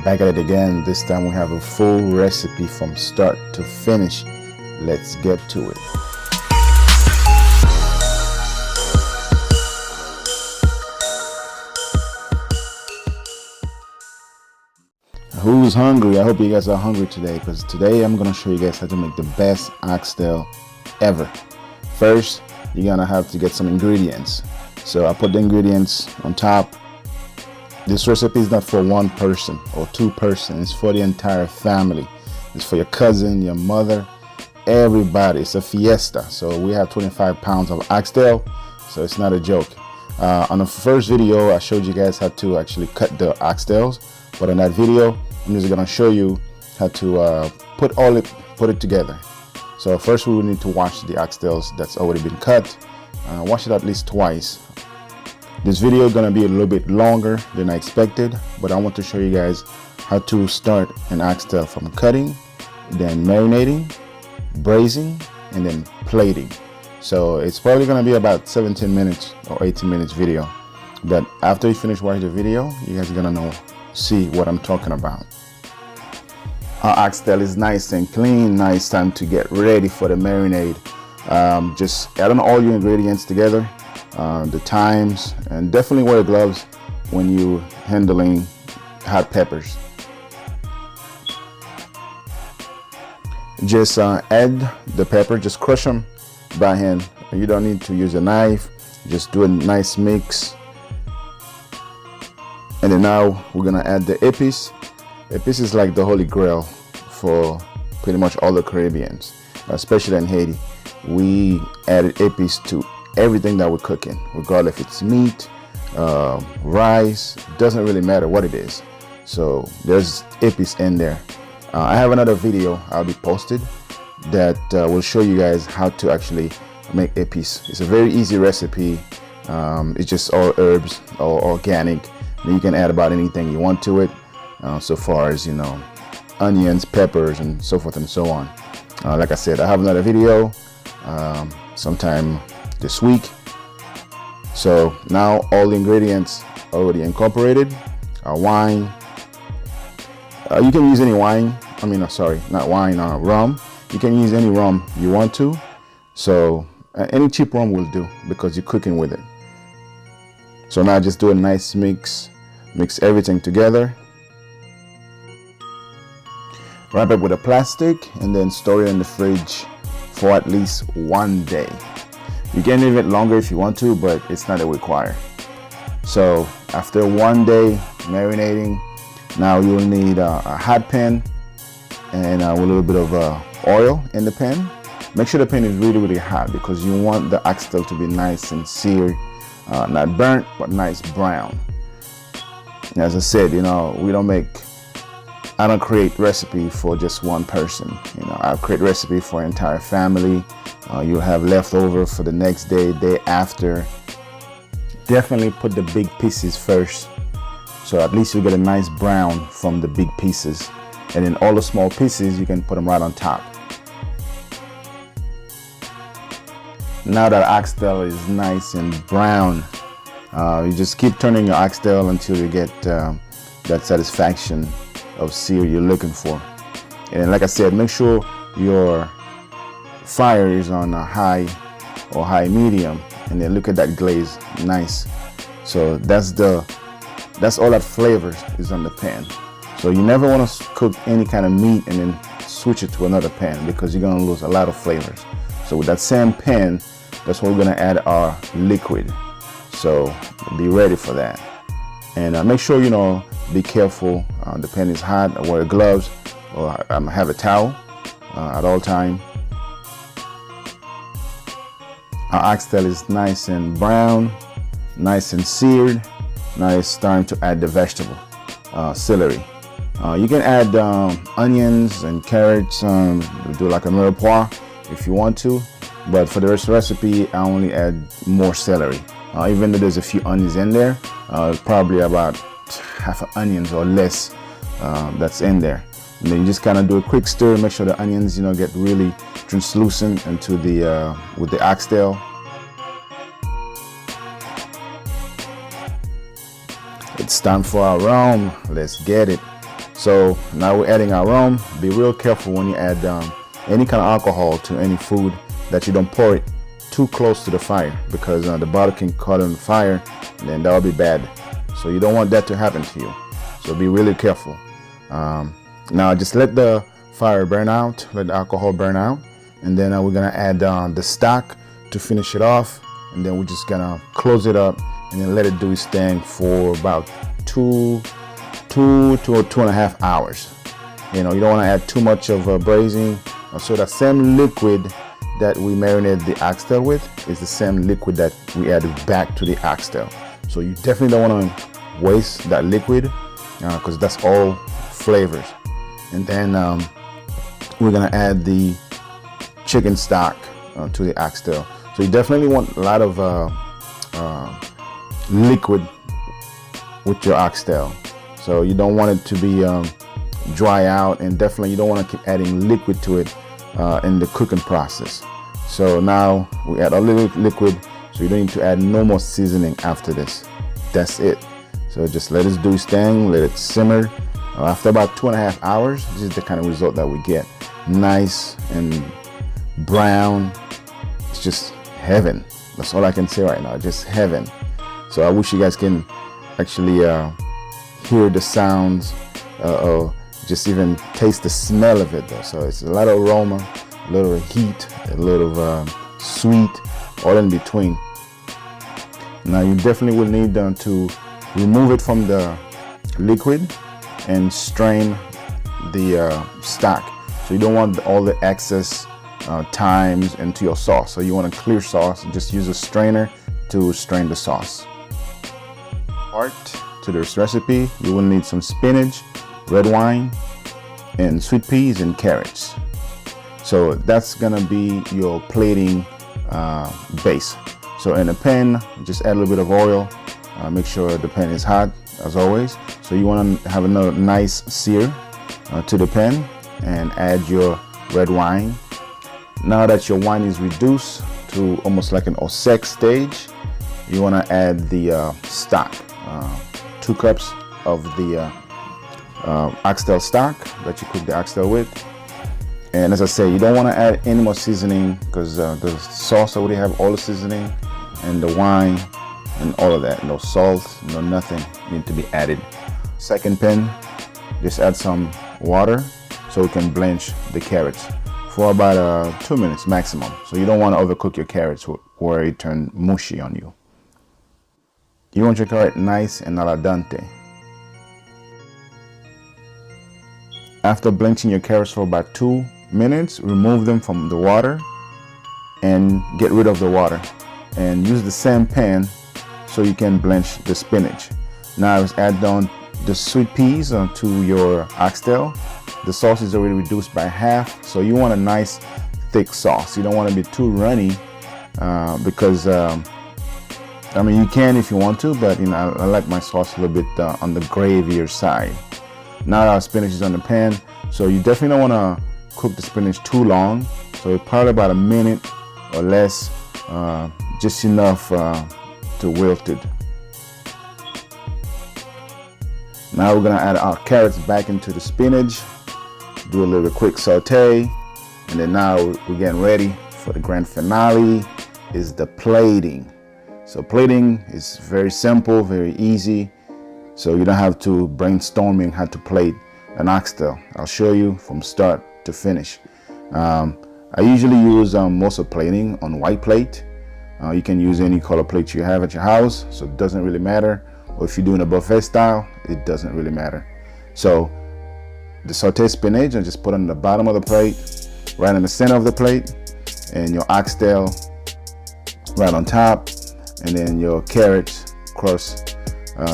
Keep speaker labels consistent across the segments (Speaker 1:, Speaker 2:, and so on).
Speaker 1: Back at it again. This time we have a full recipe from start to finish. Let's get to it. Who's hungry? I hope you guys are hungry today, because today I'm going to show you guys how to make the best oxtail ever. First, you're going to have to get some ingredients. So I put the ingredients on top. This recipe is not for one person or two persons. It's for the entire family. It's for your cousin, your mother, everybody. It's a fiesta. So we have 25 pounds of oxtail, so it's not a joke. On the first video, I showed you guys how to actually cut the oxtails, but in that video, I'm just gonna show you how to put it together. So first, we will need to wash the oxtails that's already been cut. Wash it at least twice. This video is going to be a little bit longer than I expected, but I want to show you guys how to start an oxtail from cutting, then marinating, braising, and then plating. So it's probably going to be about 17 minutes or 18 minutes video. But after you finish watching the video, you guys are going to see what I'm talking about. Our oxtail is nice and clean. Now it's time to get ready for the marinade. Just add on all your ingredients together. The thymes, and definitely wear gloves when you handling hot peppers. Just add the pepper, just crush them by hand. You don't need to use a knife. Just do a nice mix. And then now we're gonna add the Epise. Epise is like the holy grail for pretty much all the Caribbeans, especially in Haiti. We added Epise to everything that we're cooking, regardless if it's meat, rice, doesn't really matter what it is. So there's Epise in there. I have another video I'll be posted that will show you guys how to actually make Epise. It's a very easy recipe. It's just all herbs, all organic. You can add about anything you want to it, so far as, you know, onions, peppers, and so forth and so on. Like I said, I have another video sometime this week. So now all the ingredients already incorporated. Wine, you can use any wine. I mean, sorry, not wine, rum. You can use any rum you want to. So any cheap rum will do, because you're cooking with it. So now just do a nice mix everything together. Wrap it with a plastic and then store it in the fridge for at least 1 day. You can leave it longer if you want to, but it's not a require. So after 1 day marinating, now you'll need a hot pan and with a little bit of oil in the pan. Make sure the pan is really, really hot, because you want the oxtail to be nice and seared, not burnt, but nice brown. As I said, you know, I don't create recipe for just one person. You know, I create recipe for an entire family. You'll have leftover for the next day, day after. Definitely put the big pieces first, so at least you get a nice brown from the big pieces, and then all the small pieces you can put them right on top. Now that oxtail is nice and brown, you just keep turning your oxtail until you get that satisfaction of sear you're looking for. And like I said, make sure your fire is on a high or high medium, and then look at that glaze, nice. So that's all that flavor is on the pan. So you never want to cook any kind of meat and then switch it to another pan, because you're going to lose a lot of flavors. So with that same pan, that's what we're going to add our liquid. So be ready for that. And make sure, you know, be careful. The pan is hot. I wear gloves, or have a towel at all time. Our oxtail is nice and brown, nice and seared. Now it's time to add the vegetable, celery. You can add onions and carrots, do like a mirepoix if you want to, but for the rest of the recipe, I only add more celery. Even though there's a few onions in there, probably about half an onions or less that's in there. And then you just kind of do a quick stir, make sure the onions, you know, get really translucent into the with the oxtail. It's time for our rum. Let's get it. So now we're adding our rum. Be real careful when you add any kind of alcohol to any food, that you don't pour it too close to the fire, because the bottle can caught on fire, and then that'll be bad. So you don't want that to happen to you. So be really careful. Now just let the fire burn out, let the alcohol burn out, and then we're gonna add the stock to finish it off, and then we're just gonna close it up and then let it do its thing for about 2 to 2.5 hours. You know, you don't want to add too much of braising. So that same liquid that we marinate the oxtail with is the same liquid that we add back to the oxtail. So you definitely don't want to waste that liquid, because that's all flavors. And then we're gonna add the chicken stock to the oxtail. So you definitely want a lot of liquid with your oxtail. So you don't want it to be dry out, and definitely you don't want to keep adding liquid to it in the cooking process. So now we add a little liquid, so you don't need to add no more seasoning after this. That's it. So just let it do its thing, let it simmer. After about 2.5 hours, this is the kind of result that we get. Nice and brown. It's just heaven. That's all I can say right now, just heaven. So I wish you guys can actually hear the sounds, or just even taste the smell of it though. So it's a lot of aroma, a little heat, a little sweet, all in between. Now you definitely will need to remove it from the liquid and strain the stock. So you don't want all the excess thymes into your sauce. So you want a clear sauce, just use a strainer to strain the sauce. Part to this recipe, you will need some spinach, red wine, and sweet peas and carrots. So that's gonna be your plating base. So in a pan, just add a little bit of oil. Make sure the pan is hot as always. So you want to have another nice sear to the pan, and add your red wine. Now that your wine is reduced to almost like an ossec stage, you want to add the stock. 2 cups of the oxtail stock that you cook the oxtail with. And as I say, you don't want to add any more seasoning, because the sauce already have all the seasoning and the wine and all of that. No salt, no nothing need to be added. Second pan, just add some water so we can blanch the carrots for about 2 minutes maximum. So you don't want to overcook your carrots where it turn mushy on you. You want your carrot nice and al dente. After blanching your carrots for about 2 minutes, remove them from the water and get rid of the water, and use the same pan so you can blanch the spinach. Now just add down the sweet peas to your oxtail. The sauce is already reduced by half, so you want a nice thick sauce. You don't want to be too runny, because I mean, you can if you want to, but you know, I like my sauce a little bit on the gravier side. Now our spinach is on the pan, so you definitely don't want to cook the spinach too long. So probably about a minute or less, just enough to wilt it. Now we're gonna add our carrots back into the spinach, do a little quick saute, and then now we're getting ready for the grand finale, is the plating. So plating is very simple, very easy. So you don't have to brainstorming how to plate an oxtail. I'll show you from start to finish. I usually use most of plating on white plate. You can use any color plate you have at your house, so it doesn't really matter. Or if you're doing a buffet style, it doesn't really matter. So the sauteed spinach, I just put on the bottom of the plate, right in the center of the plate, and your oxtail right on top, and then your carrots cross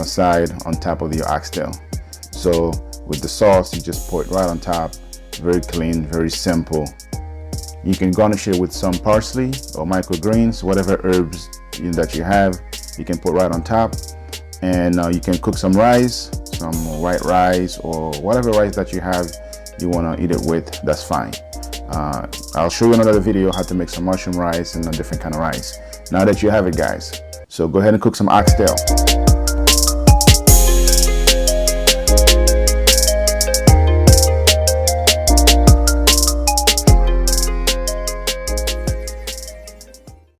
Speaker 1: side on top of your oxtail. So with the sauce, you just pour it right on top. Very clean, very simple. You can garnish it with some parsley or microgreens, whatever herbs that you have, you can put right on top. And you can cook some rice, some white rice, or whatever rice that you have you want to eat it with, that's fine. I'll show you another video how to make some mushroom rice and a different kind of rice now that you have it, guys. So go ahead and cook some oxtail.